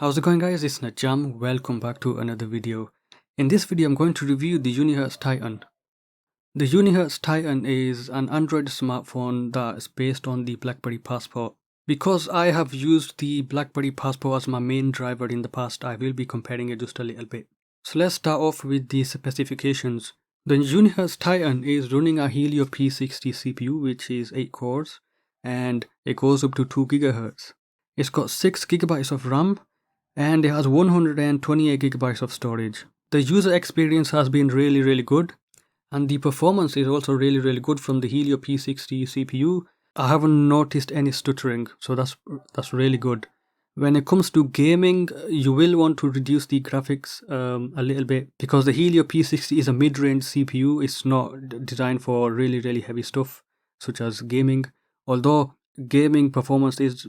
How's it going, guys? It's Najam. Welcome back to another video. In this video I'm going to review the Unihertz TiTAN. The Unihertz TiTAN is an Android smartphone that is based on the BlackBerry Passport. Because I have used the BlackBerry Passport as my main driver in the past, I will be comparing it just a little bit. So let's start off with the specifications. The Unihertz TiTAN is running a Helio P60 CPU, which is 8 cores, and it goes up to 2 GHz. It's got 6 GB of RAM, and it has 128 GB of storage. The user experience has been really good, and the performance is also really good from the Helio P60 CPU. I haven't noticed any stuttering, so that's really good. When it comes to gaming, you will want to reduce the graphics a little bit, because the Helio P60 is a mid-range CPU. It's not designed for really heavy stuff such as gaming, although gaming performance is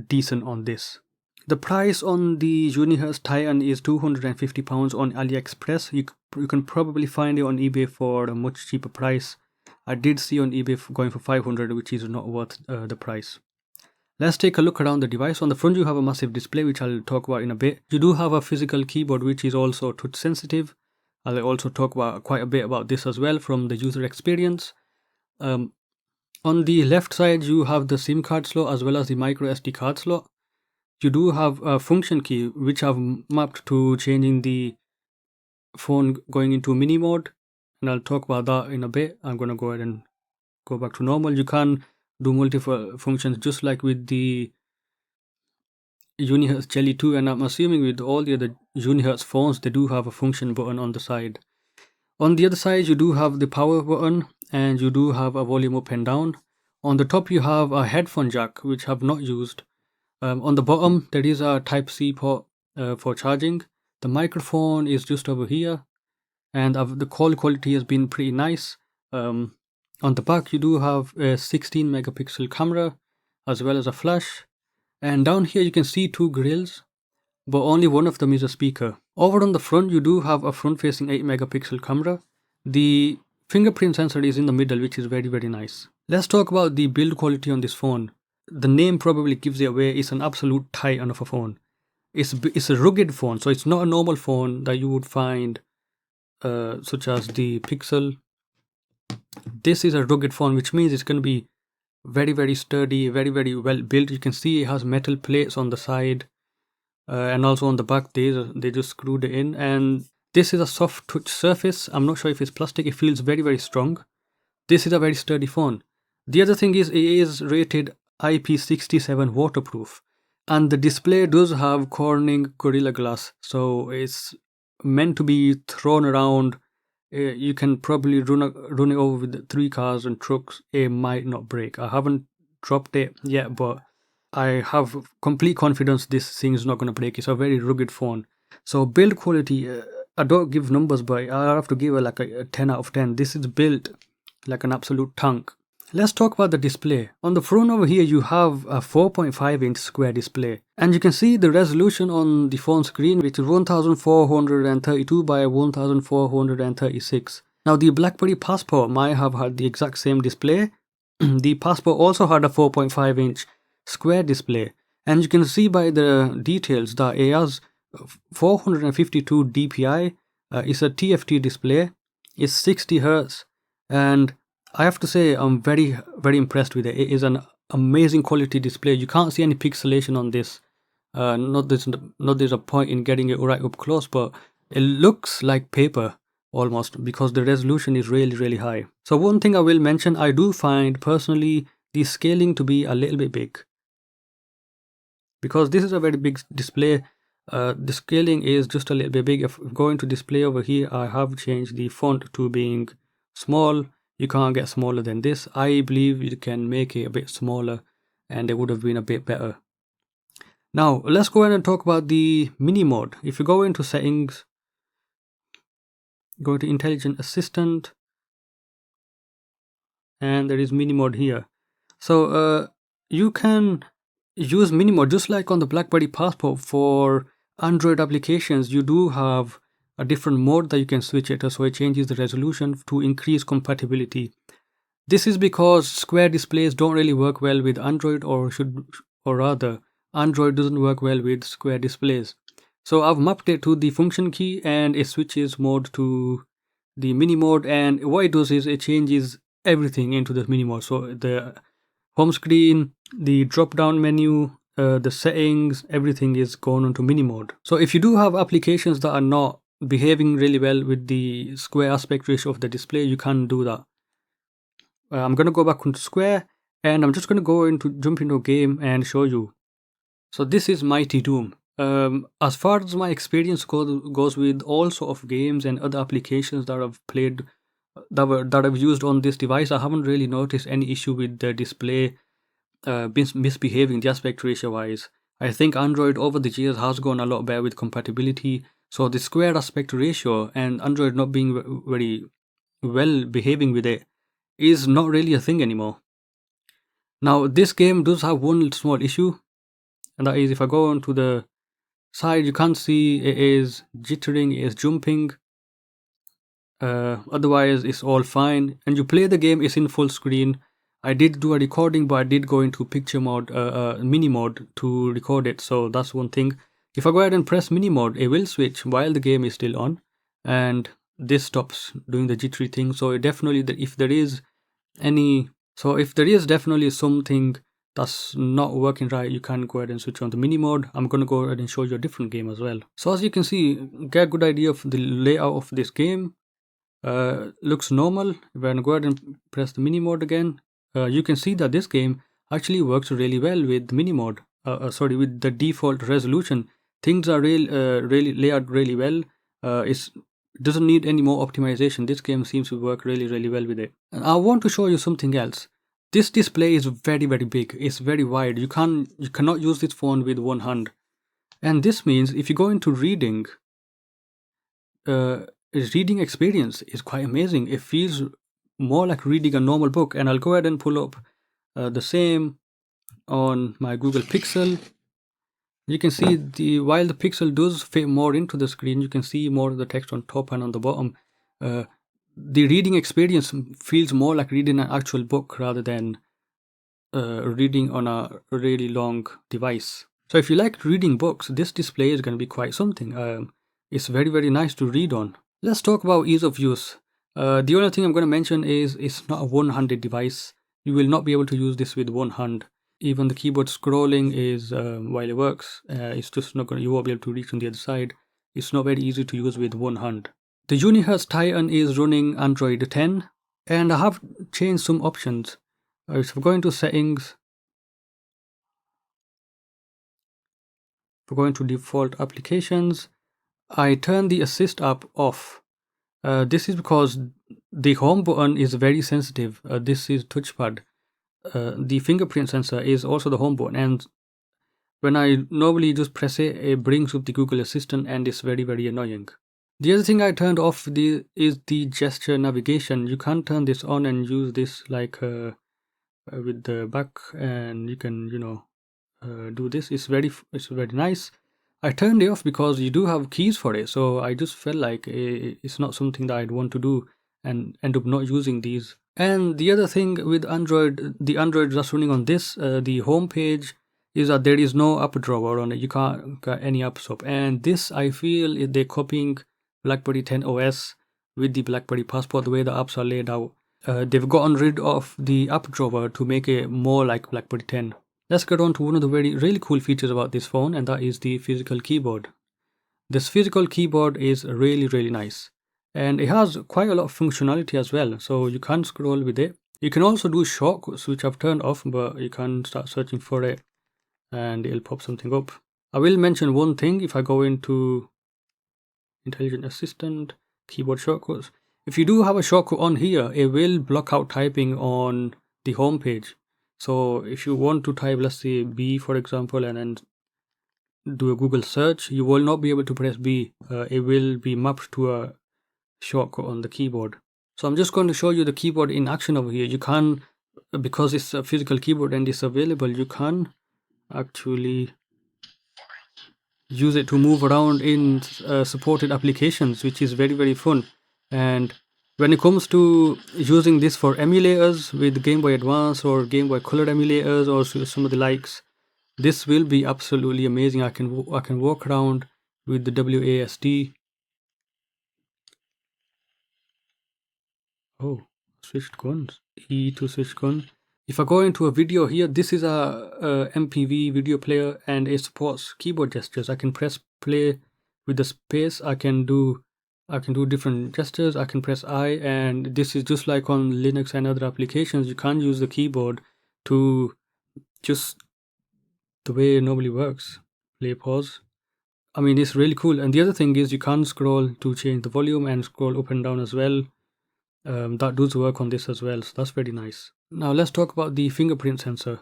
decent on this. The price on the Unihertz TiTAN is £250 on AliExpress. You can probably find it on eBay for a much cheaper price. I did see on eBay going for 500, which is not worth the price. Let's take a look around the device. On the front you have a massive display, which I'll talk about in a bit. You do have a physical keyboard, which is also touch sensitive. I'll also talk about quite a bit about this as well from the user experience. On the left side you have the SIM card slot as well as the micro SD card slot. You do have a function key, which I've mapped to changing the phone going into mini mode, and I'll talk about that in a bit. I'm going to go ahead and go back to normal. You can do multiple functions just like with the Unihertz Jelly 2, and I'm assuming with all the other Unihertz phones they do have a function button on the side. On the other side you do have the power button, and you do have a volume up and down. On the top you have a headphone jack, which I've not used. On the bottom there is a Type-C port for charging. The microphone is just over here, and the call quality has been pretty nice. On the back you do have a 16 megapixel camera as well as a flash, and down here you can see 2 grills, but only one of them is a speaker. Over on the front you do have a front facing 8 megapixel camera. The fingerprint sensor is in the middle, which is very nice. Let's talk about the build quality on this phone. The name probably gives it away. It's an absolute titan of a phone. It's a rugged phone, so it's not a normal phone that you would find such as the Pixel. This is a rugged phone, which means it's going to be very sturdy, very well built. You can see it has metal plates on the side, and also on the back they just screwed it in. And this is a soft touch surface. I'm not sure if it's plastic. It feels very strong. This is a very sturdy phone. The other thing is it is rated IP67 waterproof, and the display does have Corning Gorilla Glass, so it's meant to be thrown around. You can probably run it over with 3 cars and trucks. It might not break. I haven't dropped it yet, but I have complete confidence this thing is not going to break. It's a very rugged phone. So build quality, I don't give numbers, but I have to give it like a 10 out of 10. This is built like an absolute tank. Let's talk about the display. On the front over here you have a 4.5 inch square display, and you can see the resolution on the phone screen, which is 1432 by 1436. Now the BlackBerry Passport might have had the exact same display. The Passport also had a 4.5 inch square display, and you can see by the details that it has 452 dpi. It's a TFT display. It's 60 Hz, and I have to say I'm very impressed with it. It is an amazing quality display. You can't see any pixelation on this. Not there's a point in getting it right up close, but it looks like paper almost, because the resolution is really high. So one thing I will mention, I do find personally the scaling to be a little bit big, because this is a very big display. The scaling is just a little bit big. If going to display over here, I have changed the font to being small. You can't get smaller than this. I believe you can make it a bit smaller and it would have been a bit better. Now let's go ahead and talk about the mini mode. If you go into settings, go to intelligent assistant, and there is mini mode here. So you can use mini mode just like on the BlackBerry Passport. For Android applications you do have a different mode that you can switch it to, so it changes the resolution to increase compatibility. This is because square displays don't really work well with Android, or rather Android doesn't work well with square displays. So I've mapped it to the function key, and it switches mode to the mini mode, and what it does is it changes everything into the mini mode. So the home screen, the drop down menu, the settings, everything is gone onto mini mode. So if you do have applications that are not behaving really well with the square aspect ratio of the display, you can do that. I'm going to go back into square, and I'm just going to jump into a game and show you. So this is Mighty Doom. As far as my experience goes with all sort of games and other applications that I've played, that I've used on this device, I haven't really noticed any issue with the display misbehaving the aspect ratio wise. I think Android over the years has gone a lot better with compatibility. So the square aspect ratio and Android not being very well behaving with it is not really a thing anymore. Now this game does have one small issue, and that is if I go onto the side, you can't see it is jittering, it is jumping. Otherwise it's all fine, and you play the game, it's in full screen. I did do a recording, but I did go into picture mode, mini mode to record it, so that's one thing. If I go ahead and press mini mode, it will switch while the game is still on, and this stops doing the jittery thing. So it definitely, if there is definitely something that's not working right, you can go ahead and switch on the mini mode. I'm going to go ahead and show you a different game as well. So as you can see, get a good idea of the layout of this game. Looks normal. If I'm going to go ahead and press the mini mode again, you can see that this game actually works really well with mini mode. With the default resolution. Things are really layout really well. It doesn't need any more optimization. This game seems to work really well with it. And I want to show you something else. This display is very big. It's very wide. You cannot use this phone with one hand. And this means if you go into reading, reading experience is quite amazing. It feels more like reading a normal book. And I'll go ahead and pull up the same on my Google Pixel. You can see while the Pixel does fit more into the screen, you can see more of the text on top and on the bottom. The reading experience feels more like reading an actual book rather than reading on a really long device. So if you like reading books, this display is going to be quite something. It's very nice to read on. Let's talk about ease of use. The only thing I'm going to mention is it's not a one-handed device. You will not be able to use this with one hand. Even the keyboard scrolling is, while it works, it's just not going. You won't be able to reach on the other side. It's not very easy to use with one hand. The Unihertz TiTAN is running Android 10, and I have changed some options. If I go into settings, if I go into default applications, I turn the assist app off. This is because the home button is very sensitive. This is touchpad. The fingerprint sensor is also the home button, and when I normally just press it, it brings up the Google Assistant, and it's very annoying. The other thing I turned off is the gesture navigation. You can't turn this on and use this like with the back, and you can do this. It's very nice. I turned it off because you do have keys for it, so I just felt like it's not something that I'd want to do and end up not using these. And the other thing with Android, the Android that's running on this, the home page, is that there is no app drawer on it. You can't get any apps up. And this, I feel, they're copying BlackBerry 10 OS with the BlackBerry Passport, the way the apps are laid out. They've gotten rid of the app drawer to make it more like BlackBerry 10. Let's get on to one of the really cool features about this phone, and that is the physical keyboard. This physical keyboard is really nice, and it has quite a lot of functionality as well. So you can scroll with it. You can also do shortcuts, which I've turned off, but you can start searching for it and it'll pop something up. I will mention one thing. If I go into Intelligent Assistant, keyboard shortcuts, if you do have a shortcut on here, it will block out typing on the home page. So if you want to type, let's say B for example, and then do a Google search, you will not be able to press B. It will be mapped to a shortcut on the keyboard. So I'm just going to show you the keyboard in action over here. You can, because it's a physical keyboard and it's available, you can actually use it to move around in supported applications, which is very fun. And when it comes to using this for emulators with Game Boy Advance or Game Boy Color emulators or some of the likes, This will be absolutely amazing. I can walk around with the WASD. Oh, switched guns. E to switch gun. If I go into a video here, this is a MPV video player and it supports keyboard gestures. I can press play with the space. I can do different gestures. I can press I, and this is just like on Linux and other applications. You can't use the keyboard to just the way it normally works. Play, pause. I mean, it's really cool. And the other thing is you can scroll to change the volume and scroll up and down as well. That does work on this as well, so that's very nice. Now let's talk about the fingerprint sensor.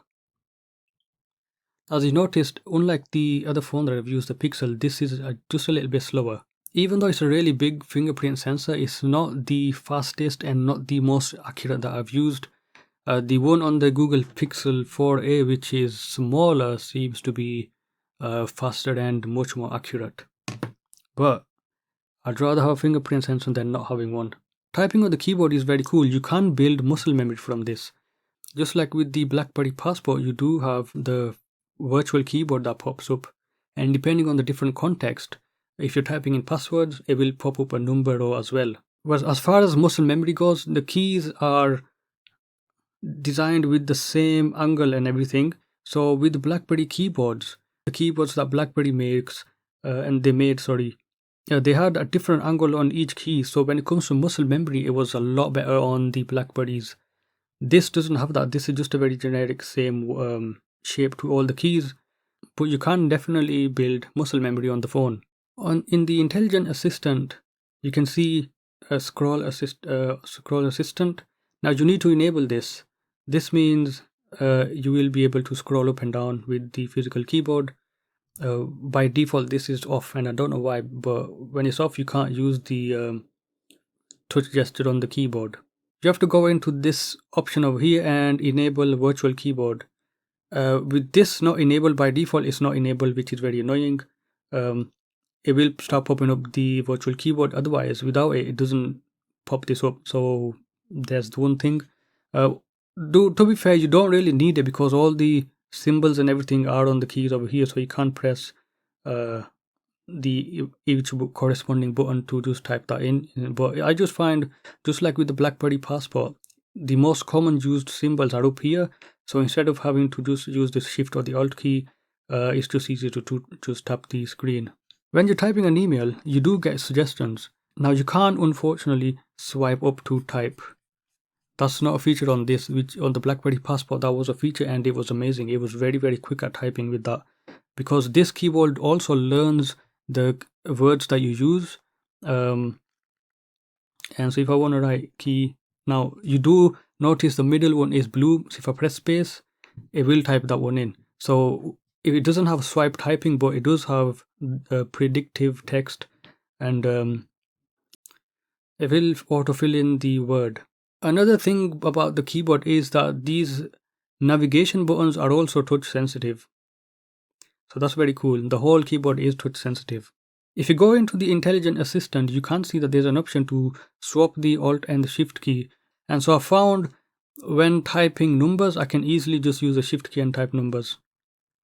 As you noticed, unlike the other phone that I've used, the Pixel, this is just a little bit slower. Even though it's a really big fingerprint sensor, it's not the fastest and not the most accurate that I've used. The one on the Google Pixel 4a, which is smaller, seems to be faster and much more accurate. But I'd rather have a fingerprint sensor than not having one. Typing on the keyboard is very cool. You can build muscle memory from this. Just like with the BlackBerry Passport, you do have the virtual keyboard that pops up. And depending on the different context, if you're typing in passwords, it will pop up a number row as well. Whereas as far as muscle memory goes, the keys are designed with the same angle and everything. So with the BlackBerry keyboards, the keyboards that BlackBerry makes, they had a different angle on each key. So when it comes to muscle memory, it was a lot better on the BlackBerries. This doesn't have that. This is just a very generic same shape to all the keys. But you can definitely build muscle memory on the phone. In the intelligent assistant, you can see a scroll assistant. Now you need to enable this. This means you will be able to scroll up and down with the physical keyboard. By default this is off, and I don't know why, but when it's off you can't use the touch gesture on the keyboard. You have to go into this option over here and enable virtual keyboard. With this not enabled by default, it's not enabled, which is very annoying. It will start popping up the virtual keyboard, otherwise without it doesn't pop this up. So there's the one thing. To be fair, you don't really need it because all the symbols and everything are on the keys over here, so you can't press the each corresponding button to just type that in. But I just find, just like with the BlackBerry Passport, the most common used symbols are up here. So instead of having to just use the shift or the alt key, it's just easier to just tap the screen. When you're typing an email, you do get suggestions. Now you can't unfortunately swipe up to type. That's not a feature on this, which on the BlackBerry Passport that was a feature, and it was amazing. It was very, very quick at typing with that, because this keyboard also learns the words that you use. And so if I want to write key, now you do notice the middle one is blue. So if I press space, it will type that one in. So it doesn't have swipe typing, but it does have predictive text, and it will autofill in the word. Another thing about the keyboard is that these navigation buttons are also touch sensitive. So that's very cool. The whole keyboard is touch sensitive. If you go into the intelligent assistant, you can see that there's an option to swap the alt and the shift key. And so I found when typing numbers, I can easily just use the shift key and type numbers.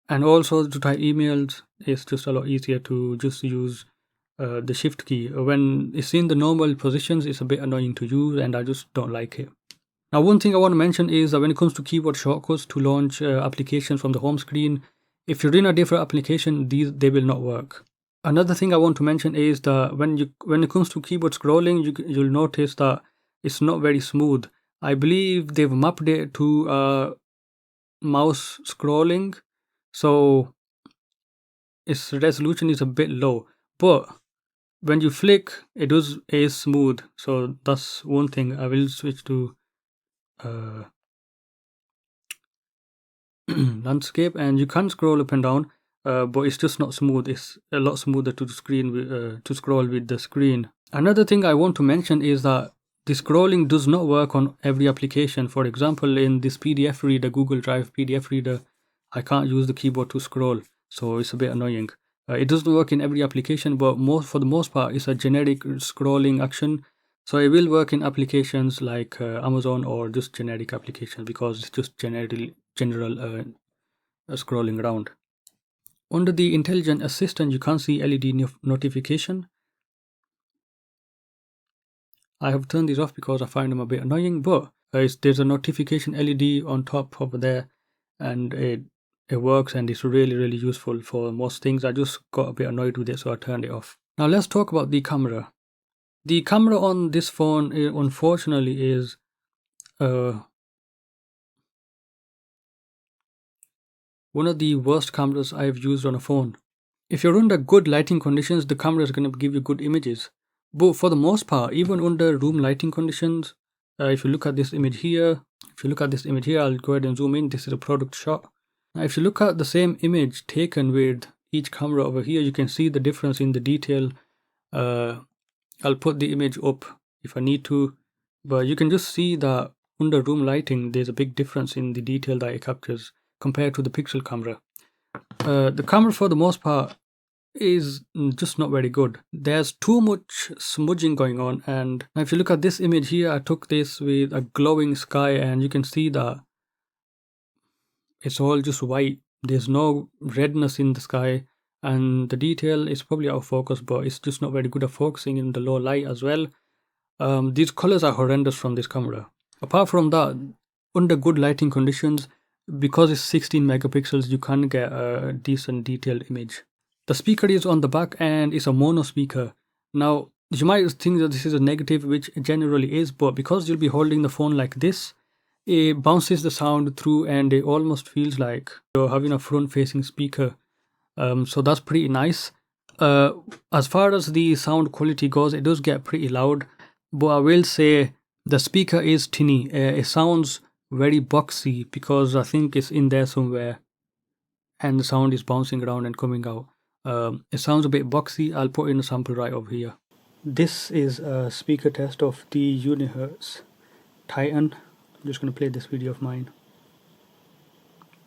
And also to type emails, it's just a lot easier to just use the shift key. When it's in the normal positions, it's a bit annoying to use, and I just don't like it. Now one thing I want to mention is that when it comes to keyboard shortcuts to launch applications from the home screen, if you're in a different application, they will not work. Another thing I want to mention is that when it comes to keyboard scrolling, you'll notice that it's not very smooth. I believe they've mapped it to mouse scrolling, so its resolution is a bit low, but when you flick, it is smooth. So that's one thing. I will switch to landscape, and you can scroll up and down, but it's just not smooth. It's a lot smoother to scroll with the screen. Another thing I want to mention is that the scrolling does not work on every application. For example, in this PDF reader, Google Drive PDF reader, I can't use the keyboard to scroll, so it's a bit annoying. It doesn't work in every application, but for the most part, it's a generic scrolling action. So it will work in applications like Amazon or just generic applications, because it's just general scrolling around. Under the intelligent assistant, you can't see LED notification. I have turned these off because I find them a bit annoying, but there's a notification LED on top over there, and it works, and it's really useful for most things. I just got a bit annoyed with it, so I turned it off. Now let's talk about the camera. The camera on this phone, unfortunately, is one of the worst cameras I've used on a phone. If you're under good lighting conditions, the camera is going to give you good images. But for the most part, even under room lighting conditions, if you look at this image here, I'll go ahead and zoom in. This is a product shot. Now, if you look at the same image taken with each camera over here, you can see the difference in the detail. I'll put the image up if I need to, but you can just see that under room lighting, there's a big difference in the detail that it captures compared to the pixel camera. The camera for the most part is just not very good. There's too much smudging going on, and if you look at this image here, I took this with a glowing sky, and you can see that it's all just white. There's no redness in the sky, and the detail is probably out of focus, but it's just not very good at focusing in the low light as well. These colors are horrendous from this camera. Apart from that, under good lighting conditions, because it's 16 megapixels, you can get a decent detailed image. The speaker is on the back, and it's a mono speaker. Now, you might think that this is a negative, which it generally is, but because you'll be holding the phone like this, it bounces the sound through, and it almost feels like you're having a front-facing speaker. So that's pretty nice. As far as the sound quality goes, it does get pretty loud, but I will say the speaker is tinny. It sounds very boxy because I think it's in there somewhere, and the sound is bouncing around and coming out. It sounds a bit boxy. I'll put in a sample right over here. This is a speaker test of the Unihertz TiTAN. I'm just going to play this video of mine.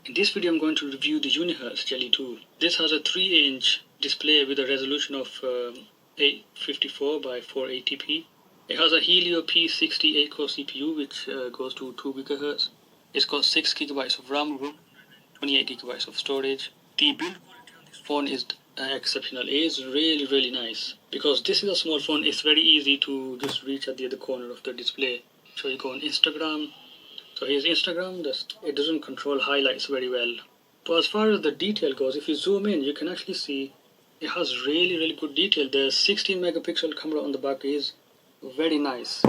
In this video I'm going to review the Unihertz Jelly 2. This has a 3-inch display with a resolution of 854 by 480p. It has a Helio P60 8-core CPU which goes to 2 GHz. It's got 6 GB of RAM, 28 GB of storage. The build quality on this phone is exceptional. It is really nice. Because this is a small phone, it's very easy to just reach at the other corner of the display. So you go on Instagram. So here's Instagram. It doesn't control highlights very well. But as far as the detail goes, if you zoom in, you can actually see it has really good detail. The 16 megapixel camera on the back is very nice.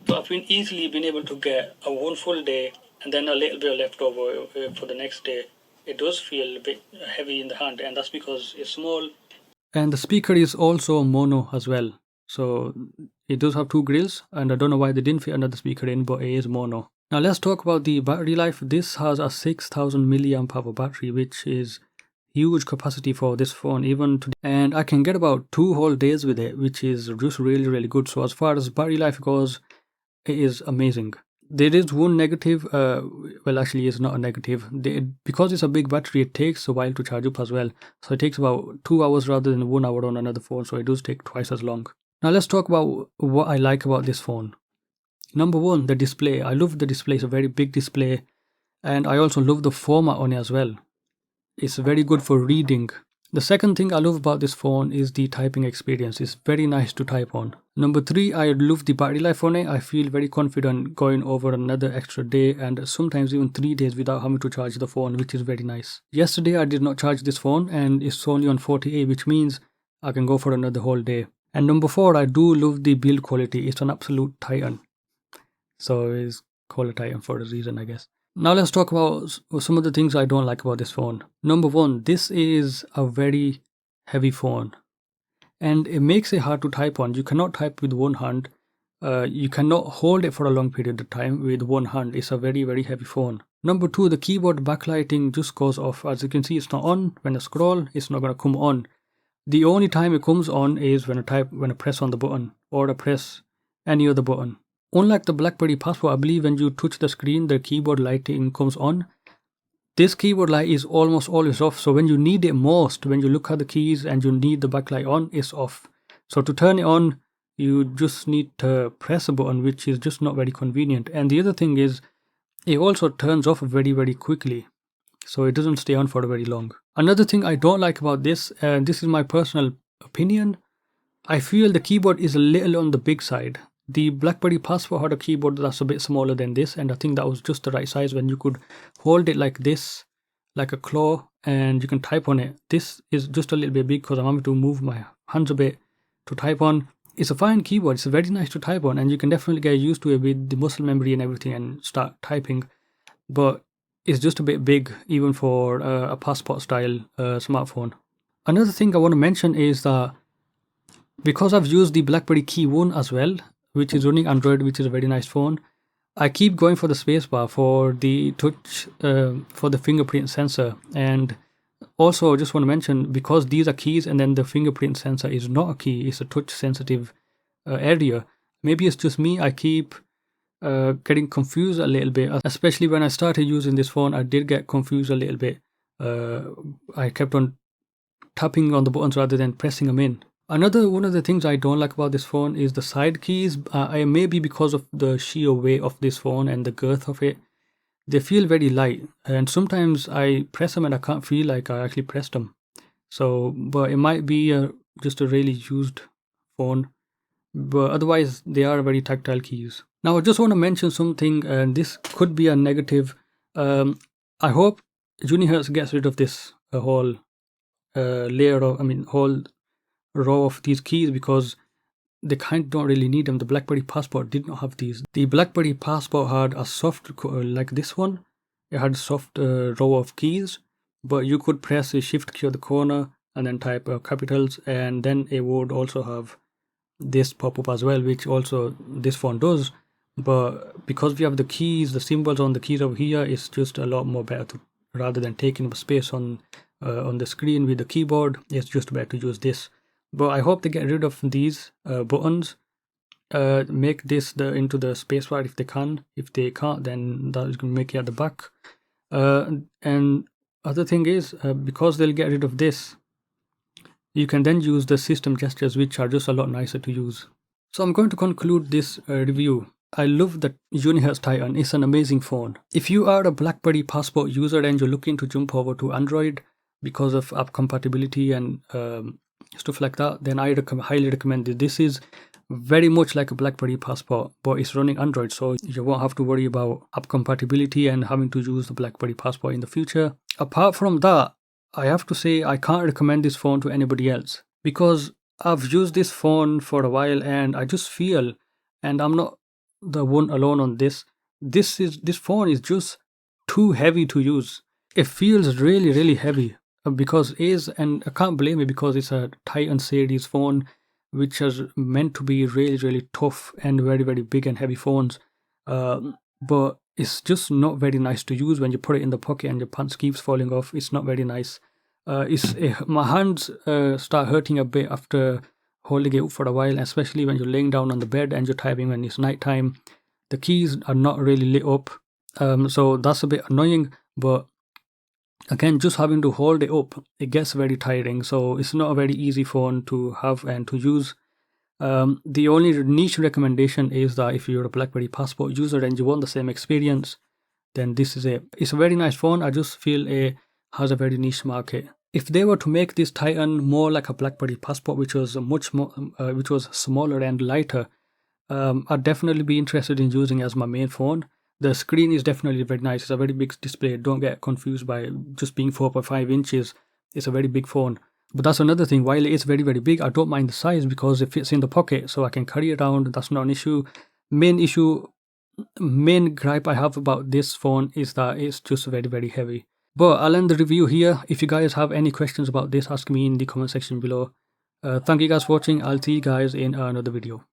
So I've easily been able to get a one full day and then a little bit left over for the next day. It does feel a bit heavy in the hand, and that's because it's small. And the speaker is also mono as well. So it does have 2 grills, and I don't know why they didn't fit another speaker in, but it is mono. Now let's talk about the battery life. This has a 6000 milliamp hour battery, which is huge capacity for this phone even today. And I can get about 2 whole days with it, which is just really good. So as far as battery life goes, it is amazing. There is one negative, well actually it's not a negative. Because it's a big battery, it takes a while to charge up as well. So it takes about 2 hours rather than 1 hour on another phone, so it does take twice as long. Now let's talk about what I like about this phone. Number one, the display. I love the display. It's a very big display, and I also love the format on it as well. It's very good for reading. The second thing I love about this phone is the typing experience. It's very nice to type on. Number 3, I love the battery life on it. I feel very confident going over another extra day and sometimes even 3 days without having to charge the phone, which is very nice. Yesterday I did not charge this phone and it's only on 48, which means I can go for another whole day. And number 4, I do love the build quality. It's an absolute TiTAN. So it's called a TiTAN for a reason, I guess. Now let's talk about some of the things I don't like about this phone. Number 1, this is a very heavy phone, and it makes it hard to type on. You cannot type with one hand. You cannot hold it for a long period of time with one hand. It's a very heavy phone. Number 2, the keyboard backlighting just goes off. As you can see, it's not on. When I scroll, it's not going to come on. The only time it comes on is when I press on the button or I press any other button. Unlike the BlackBerry Passport, I believe when you touch the screen, the keyboard lighting comes on. This keyboard light is almost always off, so when you need it most, when you look at the keys and you need the backlight on, it's off. So to turn it on, you just need to press a button, which is just not very convenient. And the other thing is, it also turns off very quickly. so it doesn't stay on for very long. Another thing I don't like about this, and this is my personal opinion, I feel the keyboard is a little on the big side. The BlackBerry Pos4 had a keyboard that's a bit smaller than this, and I think that was just the right size when you could hold it like this, like a claw, and you can type on it. This is just a little bit big because I'm having to move my hands a bit to type on. It's a fine keyboard, it's very nice to type on, and you can definitely get used to it with the muscle memory and everything and start typing, but it's just a bit big even for a passport style smartphone. Another thing I want to mention is that because I've used the BlackBerry Key 1 as well, which is running Android, which is a very nice phone, I keep going for the spacebar for the touch, for the fingerprint sensor. And also, I just want to mention, because these are keys and then the fingerprint sensor is not a key, it's a touch sensitive area. Maybe it's just me, I keep getting confused a little bit, especially when I started using this phone. I did get confused a little bit. I kept on tapping on the buttons rather than pressing them in. Another one of the things I don't like about this phone is the side keys. Maybe because of the sheer weight of this phone and the girth of it, they feel very light, and sometimes I press them and I can't feel like I actually pressed them. So, but it might be just a really used phone, but otherwise they are very tactile keys. Now I just want to mention something, and this could be a negative. I hope Unihertz gets rid of this whole whole row of these keys, because they kind of don't really need them. The BlackBerry Passport did not have these. The BlackBerry Passport had a soft, like this one, it had a soft row of keys, but you could press a shift key at the corner and then type capitals, and then it would also have this pop up as well, which also this phone does. But because we have the keys, the symbols on the keys over here, it's just a lot more better to, rather than taking up space on the screen with the keyboard, it's just better to use this. But I hope they get rid of these buttons, make this into the spacebar if they can. If they can't, then that is going to make it at the back. And other thing is, because they'll get rid of this, you can then use the system gestures, which are just a lot nicer to use. So I'm going to conclude this review. I love the Unihertz TiTAN. It's an amazing phone. If you are a BlackBerry Passport user and you're looking to jump over to Android because of app compatibility and stuff like that, then I highly recommend it. This is very much like a BlackBerry Passport, but it's running Android, so you won't have to worry about app compatibility and having to use the BlackBerry Passport in the future. Apart from that, I have to say I can't recommend this phone to anybody else, because I've used this phone for a while and I just feel, and I'm not the one alone on this, this phone is just too heavy to use. It feels really heavy, because and I can't blame it, because it's a TiTAN series phone, which is meant to be really tough and very big and heavy phones, but it's just not very nice to use when you put it in the pocket and your pants keeps falling off. It's not very nice. My hands start hurting a bit after holding it up for a while, especially when you're laying down on the bed and you're typing when it's nighttime. The keys are not really lit up, so that's a bit annoying. But again, just having to hold it up, it gets very tiring, so it's not a very easy phone to have and to use. The only niche recommendation is that if you're a BlackBerry Passport user and you want the same experience, then this is it. It's a very nice phone. I just feel it has a very niche market. If they were to make this TiTAN more like a BlackBerry Passport, which was much more, which was smaller and lighter, I'd definitely be interested in using it as my main phone. The screen is definitely very nice. It's a very big display. Don't get confused by just being 4.5 inches. It's a very big phone. But that's another thing. While it is very big, I don't mind the size because it fits in the pocket, so I can carry it around. That's not an issue. Main gripe I have about this phone is that it's just very heavy. But I'll end the review here. If you guys have any questions about this, ask me in the comment section below. Thank you guys for watching. I'll see you guys in another video.